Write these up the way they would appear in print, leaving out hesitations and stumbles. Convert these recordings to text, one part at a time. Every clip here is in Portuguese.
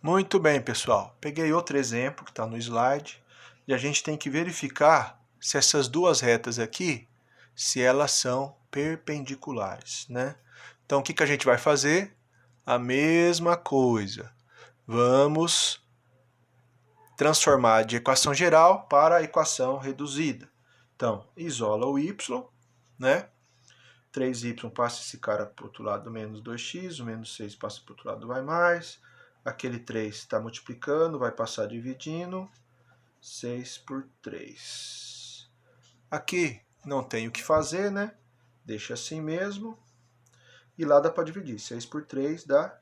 Muito bem, pessoal. Peguei outro exemplo que está no slide e a gente tem que verificar se essas duas retas aqui, se elas são perpendiculares, né? Então, o que a gente vai fazer? A mesma coisa. Vamos transformar de equação geral para a equação reduzida. Então, isola o y, né? 3y passa esse cara para o outro lado do menos 2x, o menos 6 passa para o outro lado, vai mais. Aquele 3 está multiplicando, vai passar dividindo. 6 por 3. Aqui não tem o que fazer, né? Deixa assim mesmo. E lá dá para dividir. 6 por 3 dá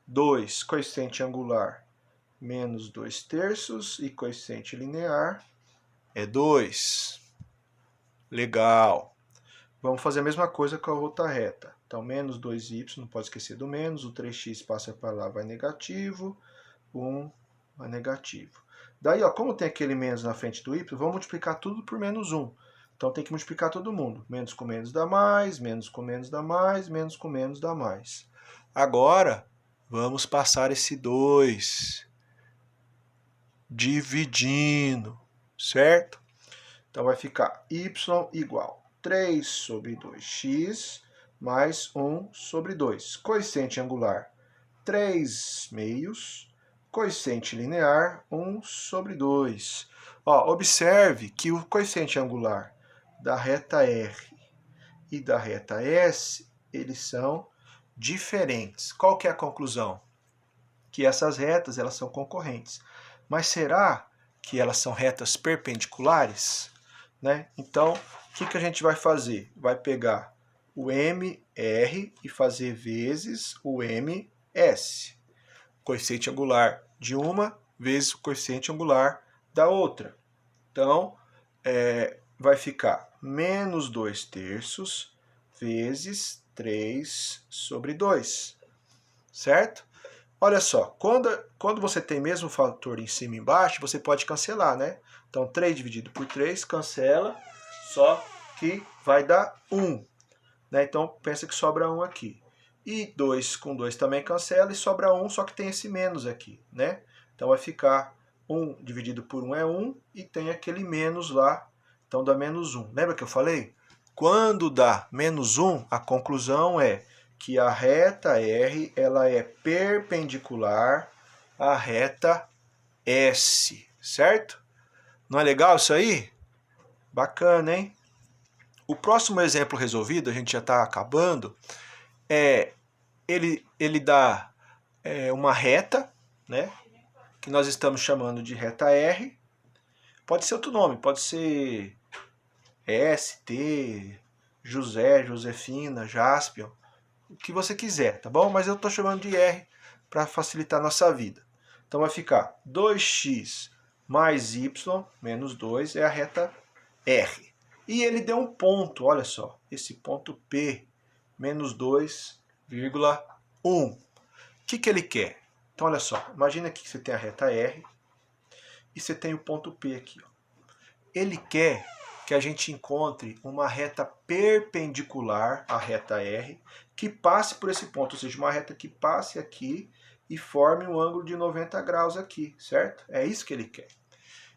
2. Coeficiente angular, menos 2 terços. E coeficiente linear é 2. Legal. Vamos fazer a mesma coisa com a outra reta. Então, menos 2y, não pode esquecer do menos. O 3x passa para lá, vai negativo. 1 vai negativo. Daí, ó, como tem aquele menos na frente do y, vamos multiplicar tudo por menos 1. Então, tem que multiplicar todo mundo. Menos com menos dá mais, menos com menos dá mais, menos com menos dá mais. Agora, vamos passar esse 2 dividindo, certo? Então, vai ficar y igual 3 sobre 2x mais 1 sobre 2. Coeficiente angular, 3 meios. Coeficiente linear, 1 sobre 2. Ó, observe que o coeficiente angular da reta R e da reta S, eles são diferentes. Qual que é a conclusão? Que essas retas elas são concorrentes. Mas será que elas são retas perpendiculares? Né? Então, o que a gente vai fazer? Vai pegar o MR e fazer vezes o MS. Coeficiente angular de uma vezes o coeficiente angular da outra. Então, vai ficar menos 2 terços vezes 3 sobre 2. Certo? Olha só, quando você tem mesmo fator em cima e embaixo, você pode cancelar, né? Então, 3 dividido por 3, cancela, só que vai dar 1. Né? Então, pensa que sobra 1 aqui. E 2 com 2 também cancela e sobra 1, só que tem esse menos aqui, né? Então, vai ficar 1 dividido por 1 é 1 e tem aquele menos lá, então dá menos 1. Lembra que eu falei? Quando dá menos 1, a conclusão é que a reta R ela é perpendicular à reta S, certo? Não é legal isso aí? Bacana, hein? O próximo exemplo resolvido, a gente já está acabando, ele dá uma reta, né? Que nós estamos chamando de reta R. Pode ser outro nome, pode ser ST, José, Josefina, Jaspion, o que você quiser, tá bom? Mas eu estou chamando de R para facilitar a nossa vida. Então vai ficar 2x mais y menos 2 é a reta R. E ele deu um ponto, olha só, esse ponto P, menos 2,1. O que ele quer? Então olha só, imagina que você tem a reta R e você tem o ponto P aqui. Ó. Ele quer que a gente encontre uma reta perpendicular à reta R que passe por esse ponto, ou seja, uma reta que passe aqui e forme um ângulo de 90 graus aqui, certo? É isso que ele quer.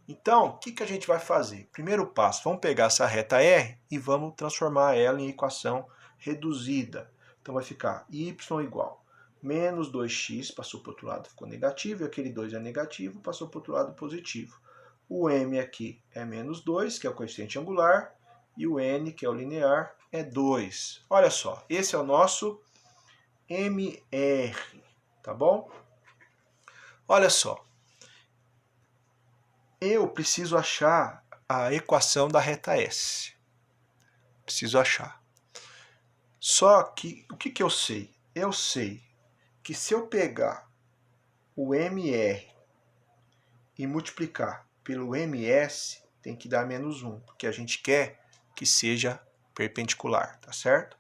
Então, o que a gente vai fazer? Primeiro passo, vamos pegar essa reta R e vamos transformar ela em equação reduzida. Então vai ficar y igual menos 2x, passou para o outro lado, ficou negativo, e aquele 2 é negativo, passou para o outro lado positivo. O m aqui é menos 2, que é o coeficiente angular, e o n, que é o linear, é 2. Olha só, esse é o nosso MR, tá bom? Olha só, eu preciso achar a equação da reta S. Preciso achar. Só que, o que eu sei? Eu sei que se eu pegar o MR e multiplicar pelo MS, tem que dar menos 1, porque a gente quer que seja perpendicular, tá certo?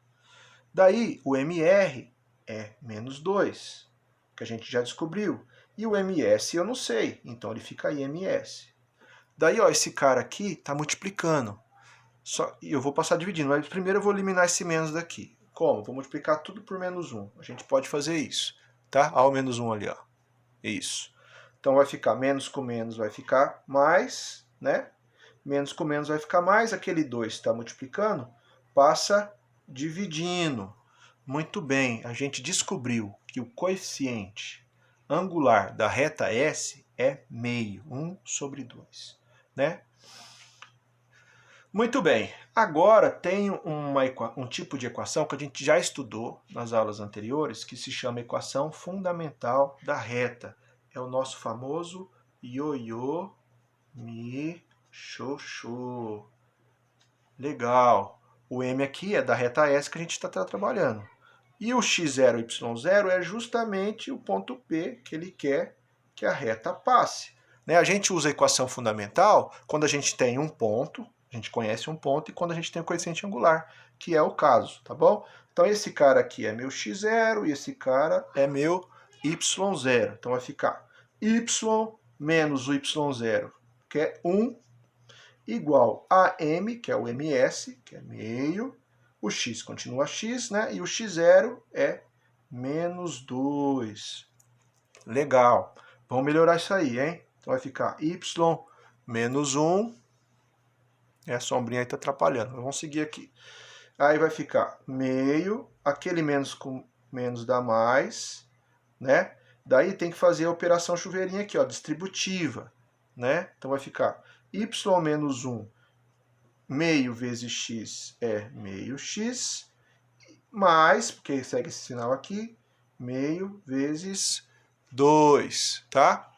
Daí, o MR é menos 2, que a gente já descobriu. E o MS eu não sei, então ele fica IMS. Daí, ó, esse cara aqui está multiplicando. E eu vou passar dividindo, mas primeiro eu vou eliminar esse menos daqui. Como? Vou multiplicar tudo por menos 1. A gente pode fazer isso, tá? Olha o menos 1 ali, ó. Isso. Então vai ficar menos com menos vai ficar mais, né? Menos com menos vai ficar mais, aquele 2 está multiplicando, passa dividindo. Muito bem, a gente descobriu que o coeficiente angular da reta S é meio, 1 sobre 2, né? Muito bem, agora tem um tipo de equação que a gente já estudou nas aulas anteriores, que se chama equação fundamental da reta. É o nosso famoso ioiô mi xoxô. Legal. O M aqui é da reta S que a gente está trabalhando. E o x0 e y0 é justamente o ponto P que ele quer que a reta passe. Né? A gente usa a equação fundamental quando a gente tem um ponto, a gente conhece um ponto, e quando a gente tem o coeficiente angular, que é o caso, tá bom? Então esse cara aqui é meu x0 e esse cara é meu y0. Então vai ficar y menos o y0, que é 1, igual a m, que é o ms, que é meio, o x continua x, né? E o x0 é menos 2. Legal. Vamos melhorar isso aí, hein? Então vai ficar y menos 1. A sombrinha aí está atrapalhando. Vamos seguir aqui. Aí vai ficar meio, aquele menos com menos dá mais, né? Daí tem que fazer a operação chuveirinha aqui, ó, distributiva, né? Então vai ficar y menos 1 meio vezes x é meio x, mais, porque segue esse sinal aqui, meio vezes 2, tá?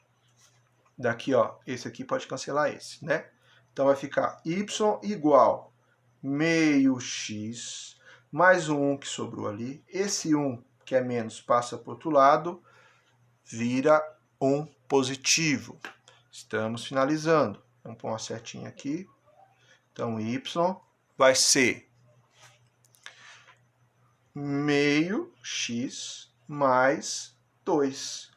Daqui, ó, esse aqui pode cancelar esse, né? Então vai ficar y igual meio x mais o 1 que sobrou ali. Esse 1 que é menos passa para o outro lado, vira um positivo. Estamos finalizando. Vamos pôr uma setinha aqui. Então, y vai ser meio x mais 2.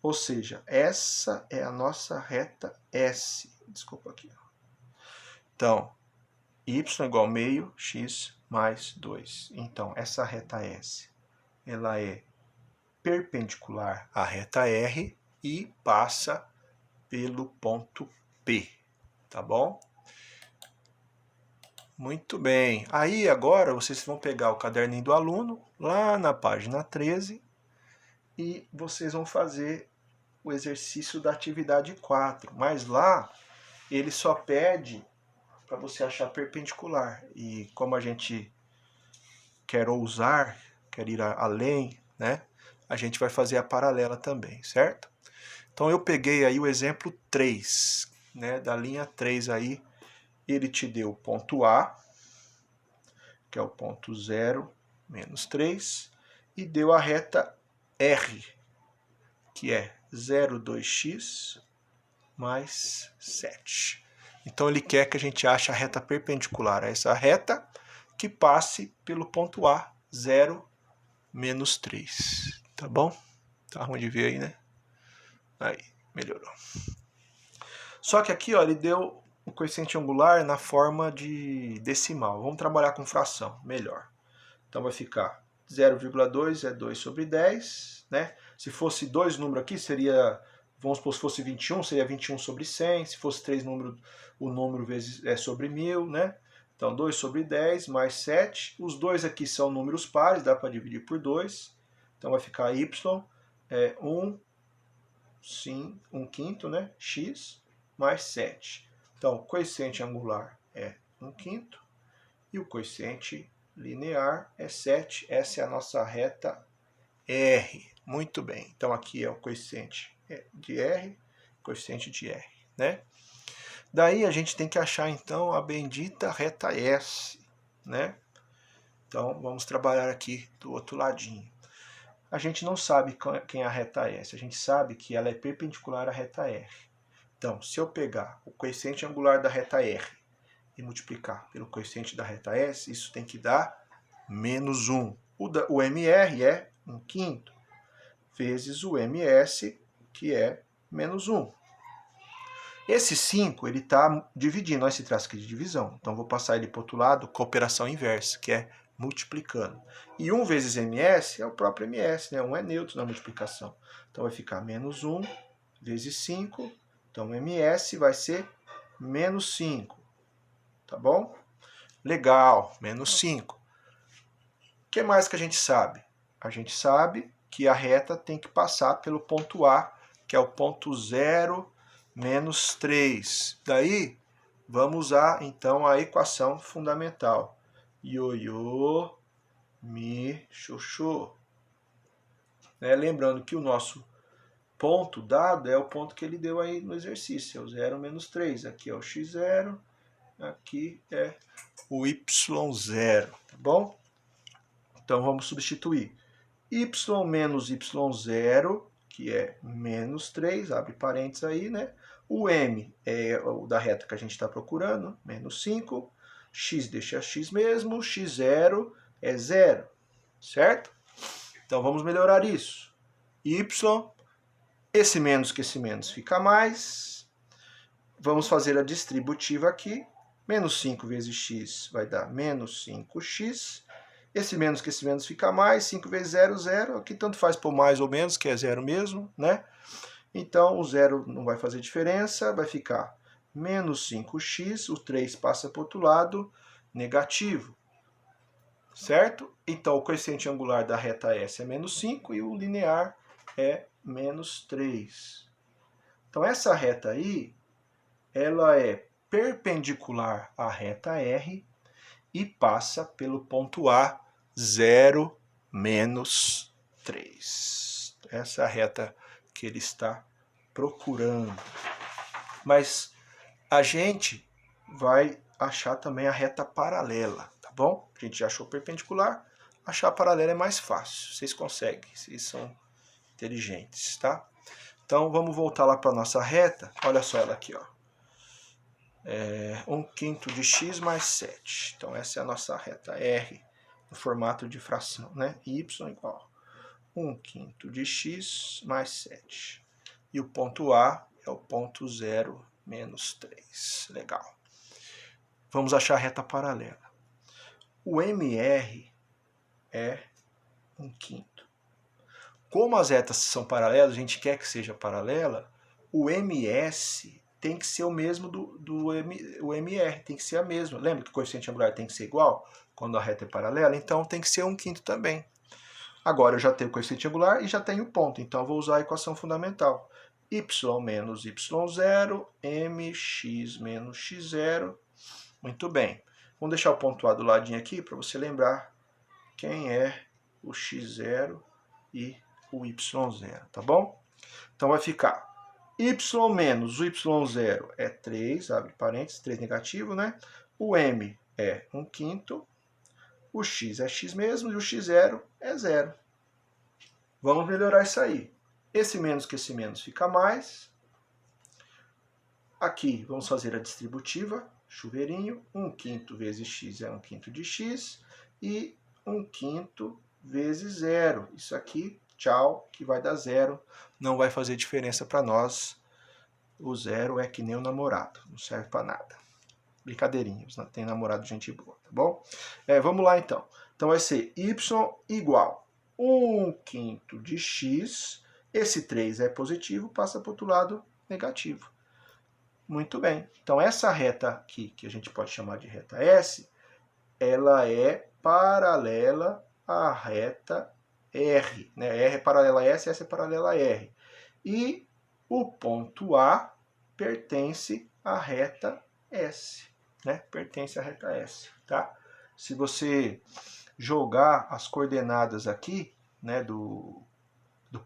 Ou seja, essa é a nossa reta S. Desculpa aqui. Então, y igual meio x mais 2. Então, essa reta S, ela é perpendicular à reta R e passa pelo ponto P, tá bom? Muito bem. Aí agora vocês vão pegar o caderninho do aluno, lá na página 13, e vocês vão fazer o exercício da atividade 4. Mas lá ele só pede para você achar perpendicular. E como a gente quer ousar, quer ir além, né? A gente vai fazer a paralela também, certo? Então eu peguei aí o exemplo 3, né? Da linha 3 aí, ele te deu o ponto A, que é o ponto 0, menos 3, e deu a reta R, que é 0,2x mais 7. Então ele quer que a gente ache a reta perpendicular a essa reta que passe pelo ponto A, 0, menos 3. Tá bom? Tá ruim de ver aí, né? Aí, melhorou. Só que aqui, ó, ele deu o coeficiente angular na forma de decimal. Vamos trabalhar com fração, melhor. Então vai ficar 0,2 é 2 sobre 10, né? Se fosse dois números aqui, seria, vamos supor, se fosse 21, seria 21 sobre 100. Se fosse três números, o número vezes é sobre 1000, né? Então 2 sobre 10 mais 7. Os dois aqui são números pares, dá para dividir por 2. Então vai ficar y é 1 quinto, né? X mais 7. Então, o coeficiente angular é 1 quinto e o coeficiente linear é 7. Essa é a nossa reta R. Muito bem. Então, aqui é o coeficiente de R, coeficiente de R, né? Daí, a gente tem que achar, então, a bendita reta S, né? Então, vamos trabalhar aqui do outro ladinho. A gente não sabe quem é a reta S, a gente sabe que ela é perpendicular à reta R. Então, se eu pegar o coeficiente angular da reta R e multiplicar pelo coeficiente da reta S, isso tem que dar menos 1. O MR é 1 quinto, vezes o MS, que é menos 1. Esse 5, ele está dividindo, olha esse traço aqui de divisão. Então, vou passar ele para o outro lado com a operação inversa, que é multiplicando. E 1 vezes ms é o próprio ms, né? 1 é neutro na multiplicação. Então vai ficar menos 1 vezes 5. Então ms vai ser menos 5. Tá bom? Legal, menos 5. O que mais que a gente sabe? A gente sabe que a reta tem que passar pelo ponto A, que é o ponto 0, menos 3. Daí, vamos usar, então, a equação fundamental. Ioiô, mi, chuchu. Lembrando que o nosso ponto dado é o ponto que ele deu aí no exercício, é o 0 menos 3. Aqui é o x0, aqui é o y0, tá bom? Então vamos substituir y menos y0, que é menos 3, abre parênteses aí, né? O m é o da reta que a gente está procurando, menos 5. X deixa x mesmo, x0 é 0, certo? Então vamos melhorar isso. Y, esse menos que esse menos fica mais. Vamos fazer a distributiva aqui. Menos 5 vezes x vai dar menos 5x. Esse menos que esse menos fica mais, 5 vezes 0, 0. Aqui tanto faz por mais ou menos, que é 0 mesmo, né? Então, o 0 não vai fazer diferença, vai ficar menos 5x, o 3 passa para o outro lado, negativo. Certo? Então, o coeficiente angular da reta S é menos 5 e o linear é menos 3. Então, essa reta aí, ela é perpendicular à reta R e passa pelo ponto A, 0, menos 3. Essa é a reta que ele está procurando. Mas a gente vai achar também a reta paralela, tá bom? A gente já achou perpendicular, achar paralela é mais fácil. Vocês conseguem, vocês são inteligentes, tá? Então vamos voltar lá para a nossa reta. Olha só ela aqui, ó. 1/5 de x mais 7. Então essa é a nossa reta R, no formato de fração, né? Y igual 1/5 de x mais 7. E o ponto A é o ponto 0, menos 3. Legal. Vamos achar a reta paralela. O MR é 1/5. Como as retas são paralelas, a gente quer que seja paralela, o MS tem que ser o mesmo o MR, tem que ser a mesma. Lembra que o coeficiente angular tem que ser igual quando a reta é paralela? Então tem que ser 1/5 também. Agora eu já tenho o coeficiente angular e já tenho o ponto, então eu vou usar a equação fundamental. Y menos y0, mx menos x0. Muito bem. Vamos deixar o ponto A do ladinho aqui para você lembrar quem é o x0 e o y0, tá bom? Então vai ficar y menos o y0 é 3, abre parênteses, 3 negativo, né? O m é 1/5, o x é x mesmo e o x0 é 0. Vamos melhorar isso aí. Esse menos que esse menos fica mais. Aqui vamos fazer a distributiva, chuveirinho, 1/5 vezes x é 1/5 de x e 1/5 vezes 0. Isso aqui, tchau, que vai dar 0. Não vai fazer diferença para nós. O 0 é que nem o namorado, não serve para nada. Brincadeirinha, não tem namorado gente boa, tá bom? Vamos lá então. Então vai ser y igual 1/5 de x. Esse 3 é positivo, passa para o outro lado negativo. Muito bem. Então essa reta aqui, que a gente pode chamar de reta S, ela é paralela à reta R. Né? R é paralela a S, S é paralela a R. E o ponto A pertence à reta S. Né? Pertence à reta S. Tá? Se você jogar as coordenadas aqui, né, do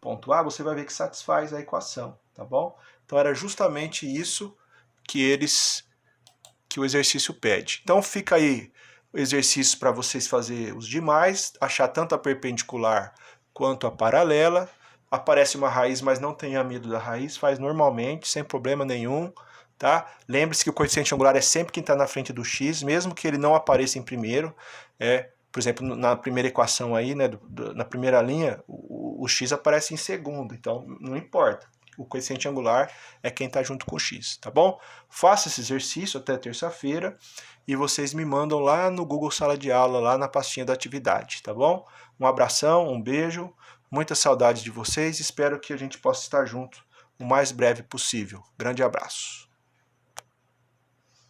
ponto A, você vai ver que satisfaz a equação. Tá bom? Então era justamente isso que o exercício pede. Então fica aí o exercício para vocês fazerem os demais, achar tanto a perpendicular quanto a paralela. Aparece uma raiz, mas não tenha medo da raiz, faz normalmente, sem problema nenhum. Tá? Lembre-se que o coeficiente angular é sempre quem está na frente do x, mesmo que ele não apareça em primeiro. Por exemplo, na primeira equação aí, né, na primeira linha, o x aparece em segundo, então não importa. O coeficiente angular é quem está junto com o x, tá bom? Faça esse exercício até terça-feira e vocês me mandam lá no Google Sala de Aula, lá na pastinha da atividade, tá bom? Um abração, um beijo, Muita saudade de vocês, espero que a gente possa estar junto o mais breve possível. Grande abraço.